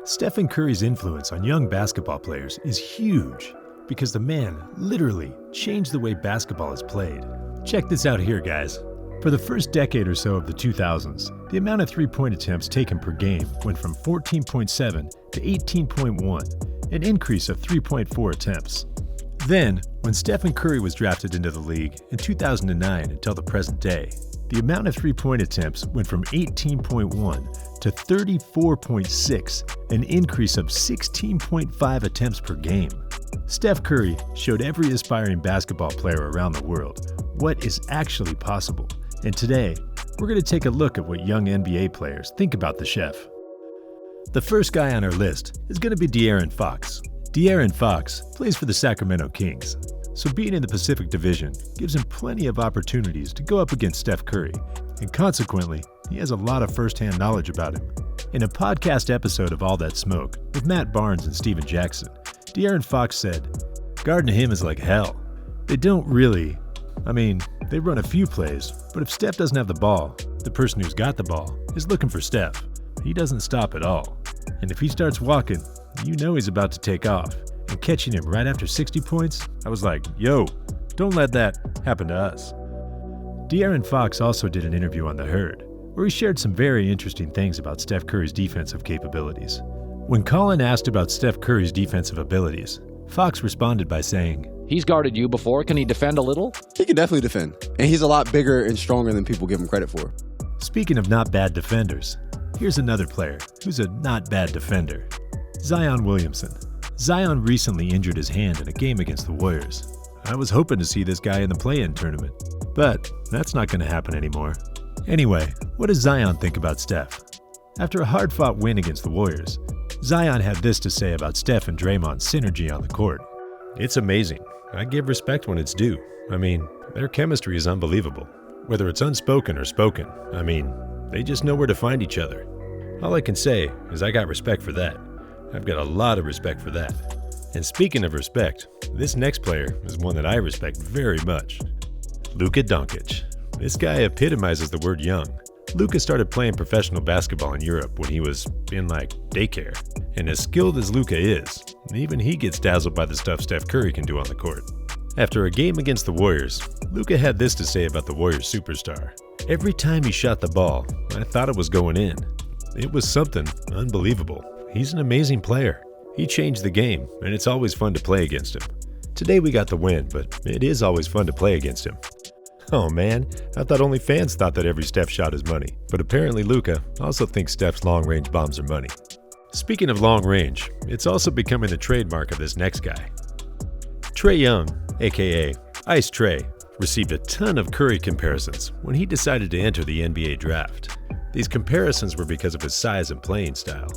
Stephen Curry's influence on young basketball players is huge because the man literally changed the way basketball is played. Check this out here, guys. For the first decade or so of the 2000s, the amount of three-point attempts taken per game went from 14.7 to 18.1, an increase of 3.4 attempts. Then, when Stephen Curry was drafted into the league in 2009 until the present day, the amount of three-point attempts went from 18.1 to 34.6, an increase of 16.5 attempts per game. Steph Curry showed every aspiring basketball player around the world what is actually possible. And today, we're going to take a look at what young NBA players think about the chef. The first guy on our list is going to be Darren Fox. Darren Fox plays for the Sacramento Kings, so being in the Pacific Division gives him plenty of opportunities to go up against Steph Curry, and consequently, he has a lot of first-hand knowledge about him. In a podcast episode of All That Smoke with Matt Barnes and Steven Jackson, Darren Fox said, "Guarding him is like hell. They don't really, they run a few plays, but if Steph doesn't have the ball, the person who's got the ball is looking for Steph. He doesn't stop at all. And if he starts walking, you know he's about to take off. And catching him right after 60 points, I was like, yo, don't let that happen to us." Darren Fox also did an interview on The Herd, where he shared some very interesting things about Steph Curry's defensive capabilities. When Colin asked about Steph Curry's defensive abilities, Fox responded by saying, "He's guarded you before. Can he defend a little?" He can definitely defend. And he's a lot bigger and stronger than people give him credit for. Speaking of not bad defenders, here's another player who's a not bad defender. Zion Williamson. Zion recently injured his hand in a game against the Warriors. I was hoping to see this guy in the play-in tournament, but that's not going to happen anymore. Anyway, what does Zion think about Steph? After a hard-fought win against the Warriors, Zion had this to say about Steph and Draymond's synergy on the court. "It's amazing. I give respect when it's due. Their chemistry is unbelievable. Whether it's unspoken or spoken, they just know where to find each other. All I can say is I got respect for that. I've got a lot of respect for that." And speaking of respect, this next player is one that I respect very much. Luka Doncic. This guy epitomizes the word young. Luka started playing professional basketball in Europe when he was in daycare. And as skilled as Luka is, even he gets dazzled by the stuff Steph Curry can do on the court. After a game against the Warriors, Luka had this to say about the Warriors superstar. "Every time he shot the ball, I thought it was going in. It was something unbelievable. He's an amazing player. He changed the game, and it's always fun to play against him. Today we got the win, but it is always fun to play against him." Oh man, I thought only fans thought that every Steph shot is money, but apparently Luka also thinks Steph's long-range bombs are money. Speaking of long range, it's also becoming the trademark of this next guy. Trae Young, aka Ice Trae, received a ton of Curry comparisons when he decided to enter the NBA draft. These comparisons were because of his size and playing style.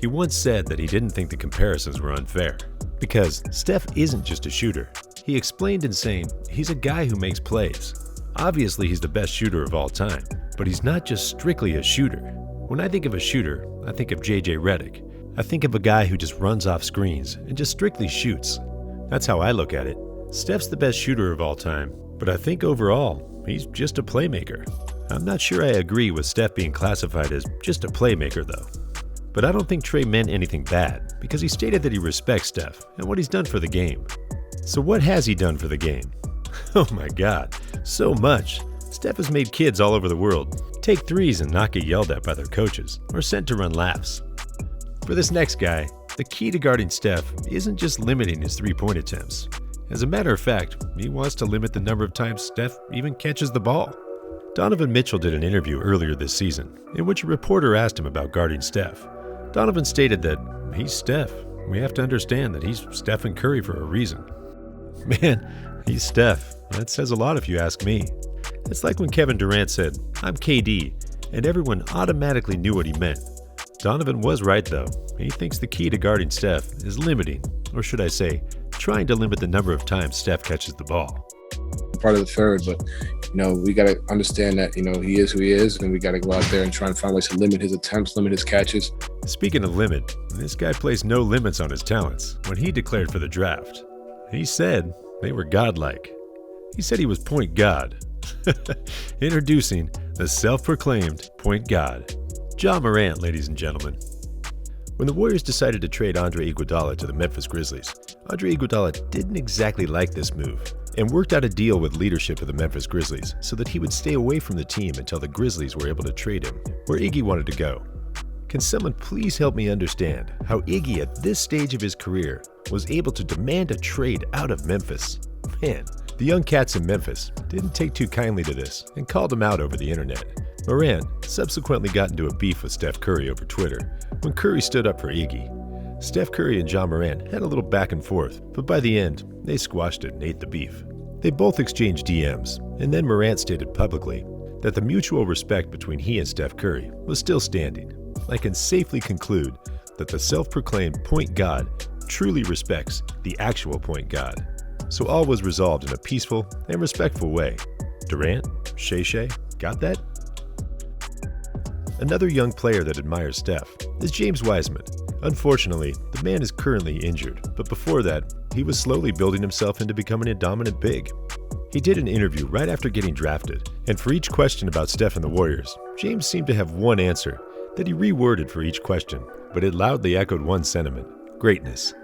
He once said that he didn't think the comparisons were unfair, because Steph isn't just a shooter. He explained in saying he's a guy who makes plays. Obviously, he's the best shooter of all time, but he's not just strictly a shooter. When I think of a shooter, I think of JJ Redick. I think of a guy who just runs off screens and just strictly shoots. That's how I look at it. Steph's the best shooter of all time, but I think overall, he's just a playmaker. I'm not sure I agree with Steph being classified as just a playmaker though. But I don't think Trae meant anything bad, because he stated that he respects Steph and what he's done for the game. So what has he done for the game? Oh my God, so much. Steph has made kids all over the world take threes and not get yelled at by their coaches or sent to run laps. For this next guy, the key to guarding Steph isn't just limiting his three-point attempts. As a matter of fact, he wants to limit the number of times Steph even catches the ball. Donovan Mitchell did an interview earlier this season in which a reporter asked him about guarding Steph. Donovan stated that he's Steph. We have to understand that he's Stephen Curry for a reason. Man, he's Steph. That says a lot if you ask me. It's like when Kevin Durant said, "I'm KD," and everyone automatically knew what he meant. Donovan was right though. He thinks the key to guarding Steph is limiting, or should I say, trying to limit the number of times Steph catches the ball. Part of the third, but we got to understand that he is who he is, and we got to go out there and try and find ways to limit his attempts, limit his catches. Speaking of limit, this guy placed no limits on his talents when he declared for the draft. He said they were godlike. He said he was point god. Introducing the self-proclaimed point god, Ja Morant, ladies and gentlemen. When the Warriors decided to trade Andre Iguodala to the Memphis Grizzlies, Andre Iguodala didn't exactly like this move and worked out a deal with leadership of the Memphis Grizzlies so that he would stay away from the team until the Grizzlies were able to trade him where Iggy wanted to go. Can someone please help me understand how Iggy at this stage of his career was able to demand a trade out of Memphis? Man, the young cats in Memphis didn't take too kindly to this and called him out over the internet. Morant subsequently got into a beef with Steph Curry over Twitter when Curry stood up for Iggy. Steph Curry and Ja Morant had a little back and forth, but by the end, they squashed it and ate the beef. They both exchanged DMs, and then Morant stated publicly that the mutual respect between he and Steph Curry was still standing. I can safely conclude that the self-proclaimed point god truly respects the actual point god. So all was resolved in a peaceful and respectful way. Durant, Shay, got that? Another young player that admires Steph is James Wiseman. Unfortunately, the man is currently injured, but before that, he was slowly building himself into becoming a dominant big. He did an interview right after getting drafted, and for each question about Steph and the Warriors, James seemed to have one answer that he reworded for each question, but it loudly echoed one sentiment: greatness.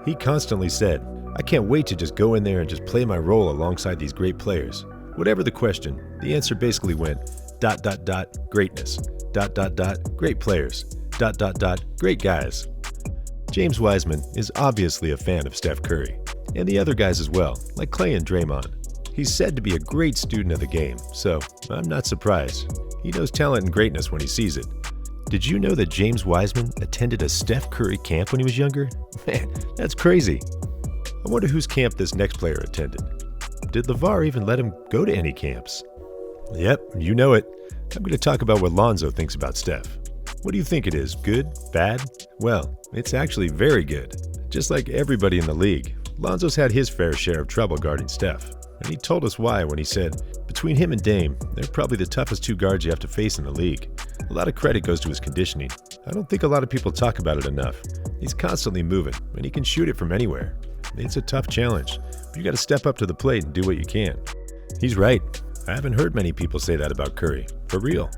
He constantly said, "I can't wait to just go in there and just play my role alongside these great players." Whatever the question, the answer basically went ... greatness, ... great players, ... great guys. James Wiseman is obviously a fan of Steph Curry, and the other guys as well, like Klay and Draymond. He's said to be a great student of the game, so I'm not surprised. He knows talent and greatness when he sees it. Did you know that James Wiseman attended a Steph Curry camp when he was younger? Man, that's crazy. I wonder whose camp this next player attended. Did LeVar even let him go to any camps? Yep, you know it. I'm going to talk about what Lonzo thinks about Steph. What do you think it is? Good? Bad? Well, it's actually very good. Just like everybody in the league, Lonzo's had his fair share of trouble guarding Steph. And he told us why when he said, between him and Dame, they're probably the toughest two guards you have to face in the league. A lot of credit goes to his conditioning. I don't think a lot of people talk about it enough. He's constantly moving, and he can shoot it from anywhere. It's a tough challenge, but you got to step up to the plate and do what you can. He's right. I haven't heard many people say that about Curry. For real.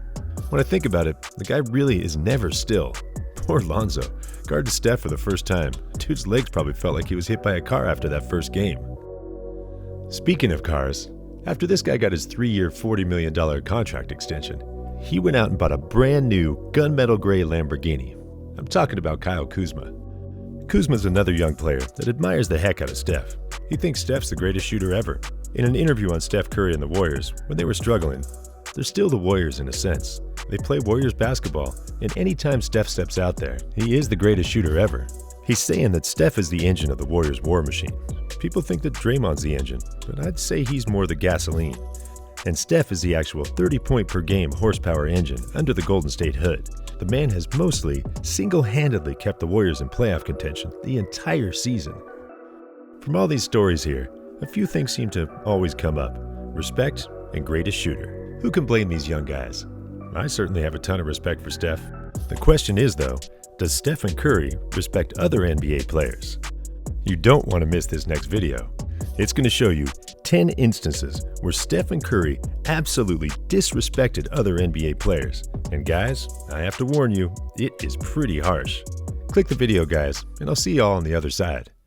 When I think about it, the guy really is never still. Poor Lonzo. Guarded Steph for the first time. Dude's legs probably felt like he was hit by a car after that first game. Speaking of cars, after this guy got his 3-year, $40 million contract extension, he went out and bought a brand new gunmetal gray Lamborghini. I'm talking about Kyle Kuzma. Kuzma's another young player that admires the heck out of Steph. He thinks Steph's the greatest shooter ever. In an interview on Steph Curry and the Warriors, when they were struggling, they're still the Warriors in a sense. They play Warriors basketball, and anytime Steph steps out there, he is the greatest shooter ever. He's saying that Steph is the engine of the Warriors' war machine. People think that Draymond's the engine, but I'd say he's more the gasoline. And Steph is the actual 30-point-per-game horsepower engine under the Golden State hood. The man has mostly single-handedly kept the Warriors in playoff contention the entire season. From all these stories here, a few things seem to always come up: respect and greatest shooter. Who can blame these young guys? I certainly have a ton of respect for Steph. The question is, though, does Steph and Curry respect other NBA players? You don't want to miss this next video. It's going to show you 10 instances where Steph and Curry absolutely disrespected other NBA players. And guys, I have to warn you, it is pretty harsh. Click the video, guys, and I'll see you all on the other side.